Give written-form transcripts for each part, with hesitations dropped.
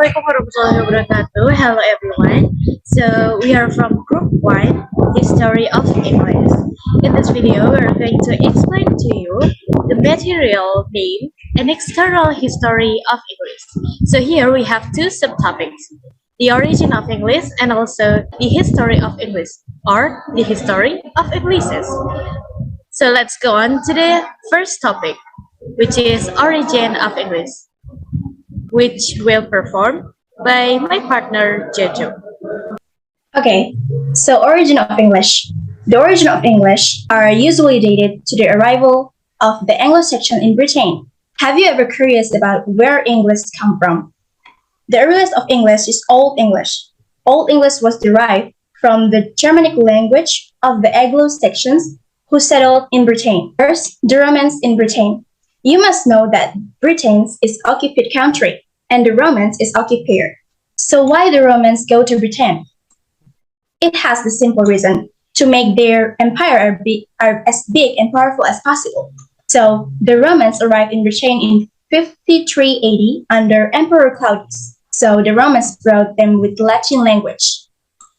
Assalamualaikum warahmatullahi wabarakatuh. Hello everyone. So we are from Group 1, History of English. In this video, we are going to explain to you the material name and external history of English. So here we have two subtopics, the origin of English and also the history of English, or the history of Englishes. So let's go on to the first topic, which is origin of English, which will perform by my partner Jojo. Okay, so origin of English. The origin of English are usually dated to the arrival of the Anglo-Saxon in Britain. Have you ever curious about where English come from? The earliest of English is Old English. Old English was derived from the Germanic language of the Anglo-Saxons who settled in Britain. First, the Romans in Britain. You must know that Britain is occupied country and the Romans is occupier. So why the Romans go to Britain? It has the simple reason to make their empire as big and powerful as possible. So the Romans arrived in Britain in 53 AD under Emperor Claudius. So the Romans brought them with Latin language.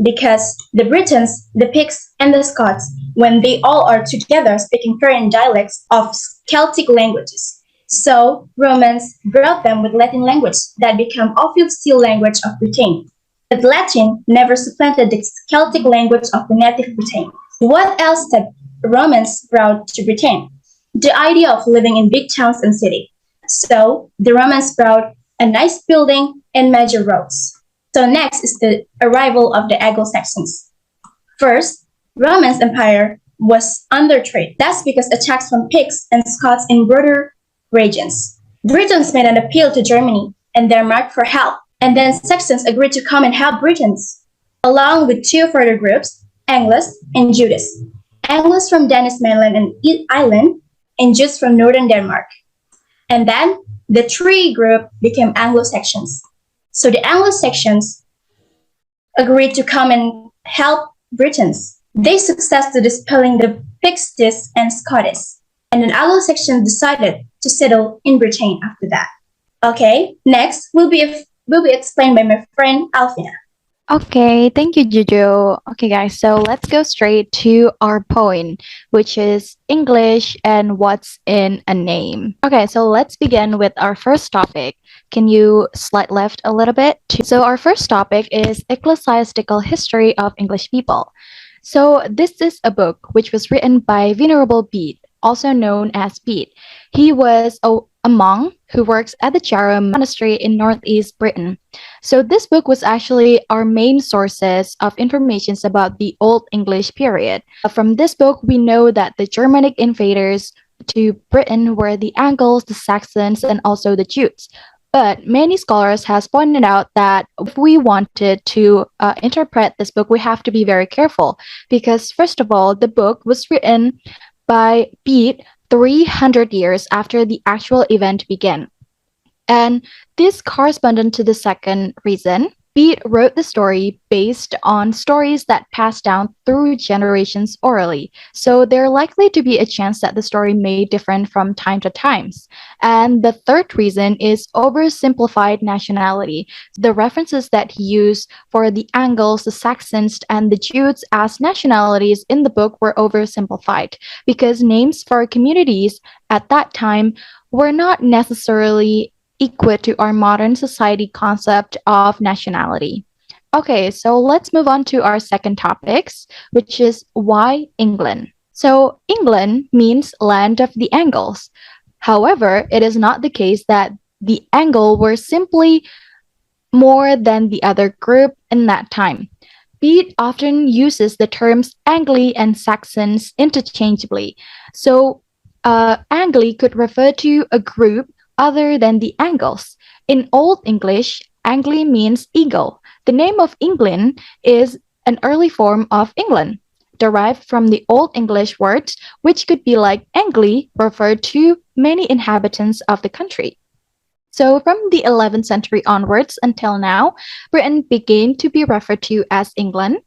Because the Britons, the Picts, and the Scots, when they all are together speaking foreign dialects of Celtic languages. So Romans brought them with Latin language that became official language of Britain. But Latin never supplanted the Celtic language of the native Britain. What else did Romans brought to Britain? The idea of living in big towns and cities. So the Romans brought a nice building and major roads. So next is the arrival of the Anglo-Saxons. First, Romans Empire was under threat. That's because attacks from Picts and Scots in border regions. Britons made an appeal to Germany and Denmark for help, and then Saxons agreed to come and help Britons, along with two further groups, Angles and Jutes. Angles from Danish mainland and island, and Jutes from northern Denmark. And then the three group became Anglo-Saxons. So the Anglo-Saxons agreed to come and help Britons. They succeeded dispelling the Picts and Scots, and then Anglo-Saxons decided to settle in Britain after that. Okay, next will be explained by my friend Alfina. Okay, thank you, Jojo. Okay, guys, so let's go straight to our point, which is English and what's in a name. Okay, so let's begin with our first topic. Can you slide left a little bit? So our first topic is Ecclesiastical History of English People. So this is a book which was written by Venerable Bede, also known as Bede. He was a monk who works at the Chatham Monastery in northeast Britain. So this book was actually our main sources of information about the Old English period. From this book, we know that the Germanic invaders to Britain were the Angles, the Saxons, and also the Jutes. But many scholars has pointed out that if we wanted to interpret this book, we have to be very careful because, first of all, the book was written by Bede 300 years after the actual event began. And this corresponded to the second reason. Bede wrote the story based on stories that passed down through generations orally. So there likely to be a chance that the story may differ from time to times. And the third reason is oversimplified nationality. The references that he used for the Angles, the Saxons, and the Jutes as nationalities in the book were oversimplified because names for communities at that time were not necessarily equal to our modern society concept of nationality. Okay, so let's move on to our second topics, which is why England. So England means land of the Angles. However, it is not the case that the Angle were simply more than the other group in that time. Bede often uses the terms Angli and Saxons interchangeably. So Angli could refer to a group other than the Angles. In Old English, Angli means eagle. The name of England is an early form of England, derived from the Old English words, which could be like Angli, referred to many inhabitants of the country. So from the 11th century onwards until now, Britain began to be referred to as England,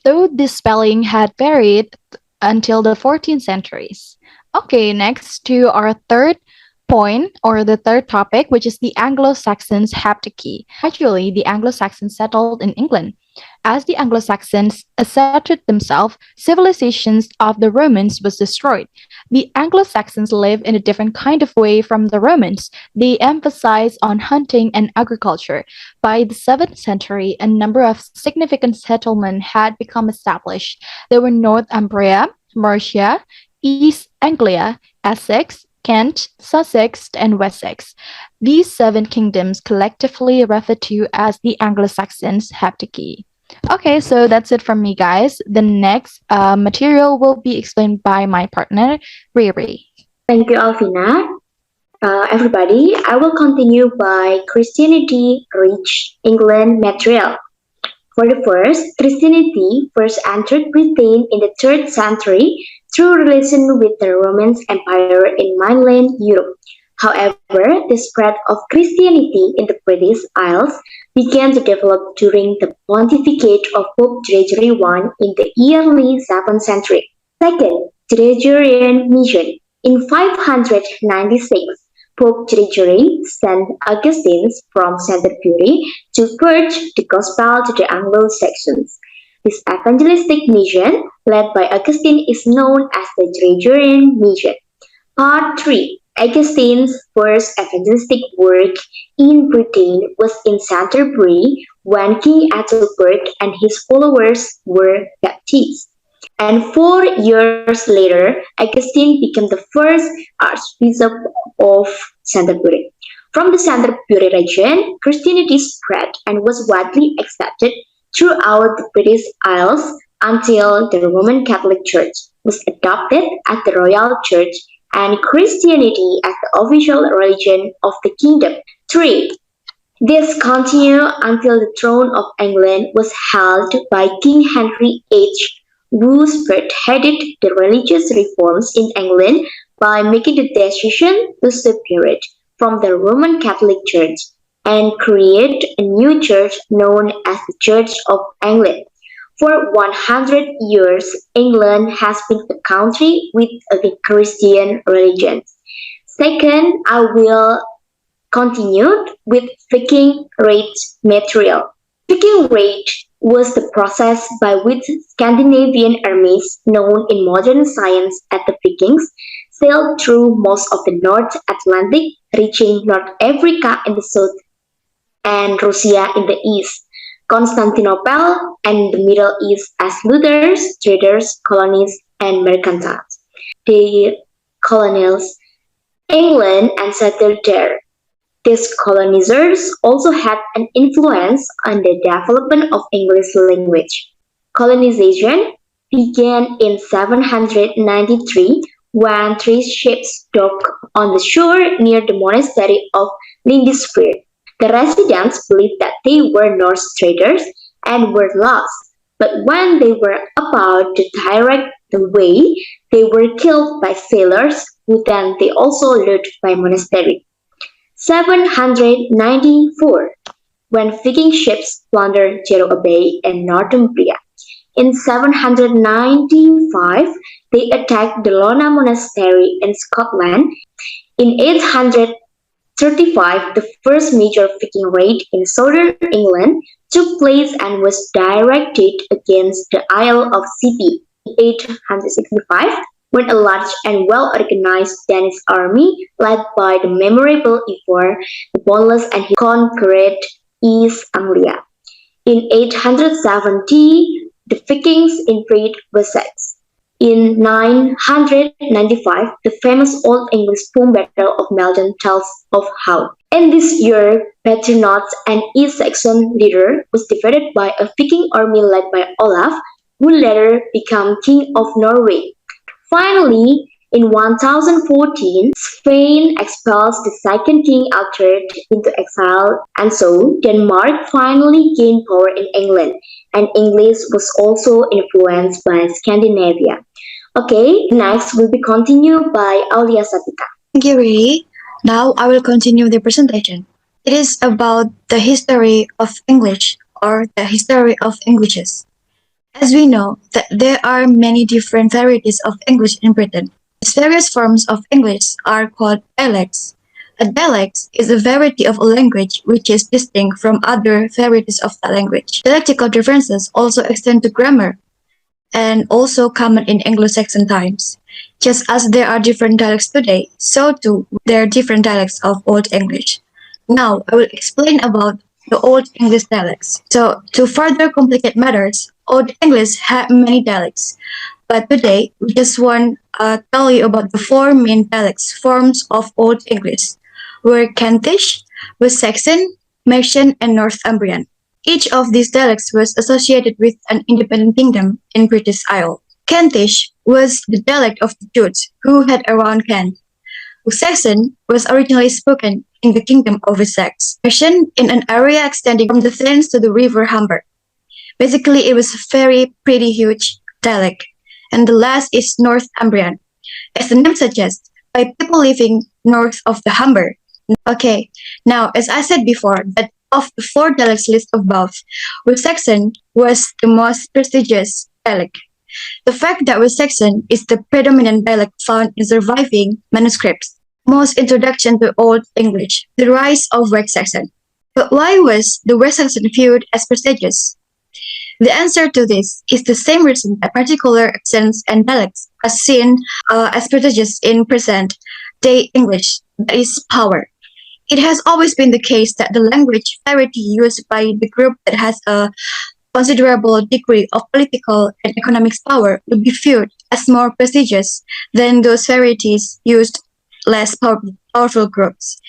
though this spelling had varied until the 14th centuries. Okay, next to our third point or the third topic, which is the Anglo-Saxons haptiki. Gradually, the Anglo-Saxons settled in England. As the Anglo-Saxons asserted themselves, civilizations of the Romans was destroyed. The Anglo-Saxons lived in a different kind of way from the Romans. They emphasized on hunting and agriculture. By the 7th century, a number of significant settlements had become established. There were Northumbria, Mercia, East Anglia, Essex, Kent, Sussex, and Wessex. These 7 kingdoms collectively referred to as the Anglo-Saxons haptiki. Okay, so that's it from me, guys. The next material will be explained by my partner, Riri. Thank you, Alfina. Everybody, I will continue by Christianity reached England material. For the first, Christianity first entered Britain in the 3rd century through relation with the Roman Empire in mainland Europe. However, the spread of Christianity in the British Isles began to develop during the pontificate of Pope Gregory I in the early 7th century. Second, Gregorian mission. In 596, Pope Gregory sent Augustines from Canterbury to preach the gospel to the Anglo-Saxons. This evangelistic mission, led by Augustine, is known as the Gregorian mission. Part 3. Augustine's first evangelistic work in Britain was in Canterbury when King Ethelbert and his followers were baptized. And 4 years later, Augustine became the first Archbishop of Canterbury. From the Canterbury region, Christianity spread and was widely accepted throughout the British Isles until the Roman Catholic Church was adopted as the Royal Church and Christianity as the official religion of the kingdom. 3. This continued until the throne of England was held by King Henry VIII, who spearheaded the religious reforms in England by making the decision to separate from the Roman Catholic Church and create a new church known as the Church of England. For 100 years, England has been a country with a Christian religion. Second, I will continue with Viking rate material. Viking rate was the process by which Scandinavian armies, known in modern science as the Vikings, sailed through most of the North Atlantic, reaching North Africa in the south and Russia in the east, Constantinople and the Middle East as looters, traders, colonies, and mercantile. The colonials England and settled there. These colonizers also had an influence on the development of English language. Colonization began in 793 when 3 ships docked on the shore near the monastery of Lindisfarne. The residents believed that they were Norse traders and were lost, but when they were about to direct the way, they were killed by sailors who then they also looted by monastery. 794, when Viking ships plundered Jeroa Bay and Northumbria. In 795, they attacked the Lona Monastery in Scotland. In 835, the first major Viking raid in southern England took place and was directed against the Isle of Scilly. In 865, when a large and well-organized Danish army, led by the memorable Ivar the Boneless, and he conquered East Anglia. In 870, the Vikings invaded Wessex. In 995, the famous Old English poem Battle of Maldon tells of how. In this year, Battle North and East Saxon leader was defeated by a Viking army led by Olaf, who later became King of Norway. Finally, in 1014, Spain expels the second king Alfred into exile, and so Denmark finally gained power in England, and English was also influenced by Scandinavia. Okay, next will be continued by Aulia. Thank you, Ray. Now I will continue the presentation. It is about the history of English or the history of languages. As we know that there are many different varieties of English in Britain. These various forms of English are called dialects. A dialect is a variety of a language which is distinct from other varieties of that language. Dialectical differences also extend to grammar and also common in Anglo-Saxon times. Just as there are different dialects today, so too there are different dialects of Old English. Now I will explain about the Old English dialects. So to further complicate matters, Old English had many dialects, but today we just want to tell you about the four main dialects forms of Old English, were Kentish, West Saxon, Mercian, and Northumbrian. Each of these dialects was associated with an independent kingdom in British Isles. Kentish was the dialect of the Jutes who had around Kent. Saxon was originally spoken in the Kingdom of Wessex, Mercian in an area extending from the Thames to the River Humber. Basically, it was a very pretty huge dialect. And the last is Northumbrian, as the name suggests, by people living north of the Humber. Okay, now as I said before, that of the four dialects listed above, West Saxon was the most prestigious dialect. The fact that West Saxon is the predominant dialect found in surviving manuscripts. Most introduction to Old English, the rise of West Saxon. But why was the West Saxon viewed as prestigious? The answer to this is the same reason that particular accents and dialects are seen as prestigious in present day English, that is power. It has always been the case that the language variety used by the group that has a considerable degree of political and economic power would be viewed as more prestigious than those varieties used less powerful groups.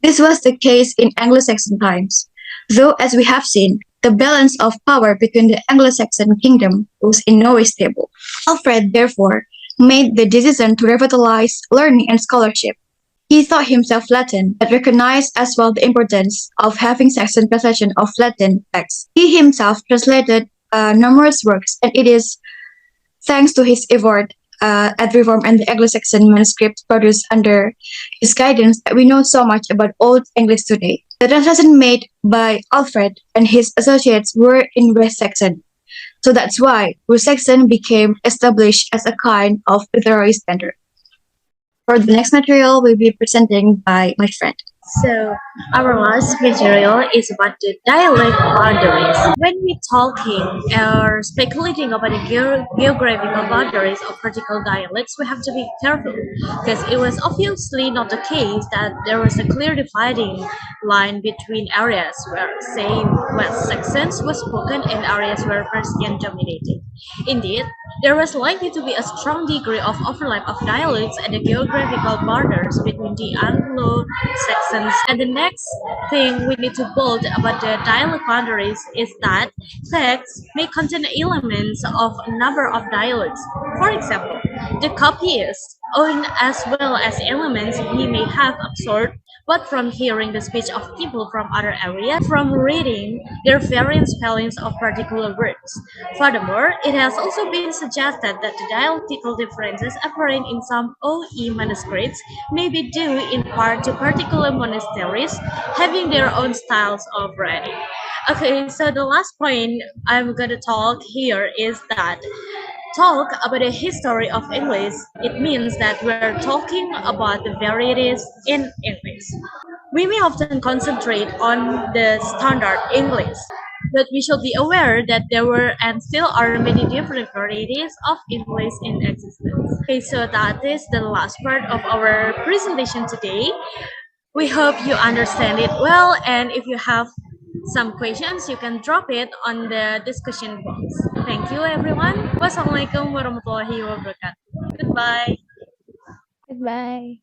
This was the case in Anglo-Saxon times, though as we have seen, the balance of power between the Anglo-Saxon kingdom was in no way stable. Alfred, therefore, made the decision to revitalize learning and scholarship. He taught himself Latin, but recognized as well the importance of having Saxon translation of Latin texts. He himself translated numerous works, and it is thanks to his effort at reform and the Anglo-Saxon manuscripts produced under his guidance that we know so much about Old English today. The translation made by Alfred and his associates were in West Saxon. So that's why West Saxon became established as a kind of literary standard. For the next material, we'll be presenting by my friend. So, our last material is about the dialect boundaries. When we talking or speculating about the geographical boundaries of particular dialects, we have to be careful because it was obviously not the case that there was a clear dividing line between areas where, say, West Saxons was spoken and areas where Persian dominated. Indeed, there was likely to be a strong degree of overlap of dialects and the geographical borders between the Anglo-Saxons. And the next thing we need to bold about the dialect boundaries is that texts may contain elements of a number of dialects. For example, the copyist own as well as elements he may have absorbed but from hearing the speech of people from other areas, from reading their variant spellings of particular words. Furthermore, it has also been suggested that the dialectical differences apparent in some OE manuscripts may be due in part to particular monasteries having their own styles of writing. Okay, so the last point I'm going to talk here is that talk about the history of English, it means that we're talking about the varieties in English. We may often concentrate on the standard English, but we should be aware that there were and still are many different varieties of English in existence. Okay, so that is the last part of our presentation today. We hope you understand it well, and if you have some questions, you can drop it on the discussion box. Thank you, everyone. Wassalamualaikum warahmatullahi wabarakatuh. Goodbye. Goodbye.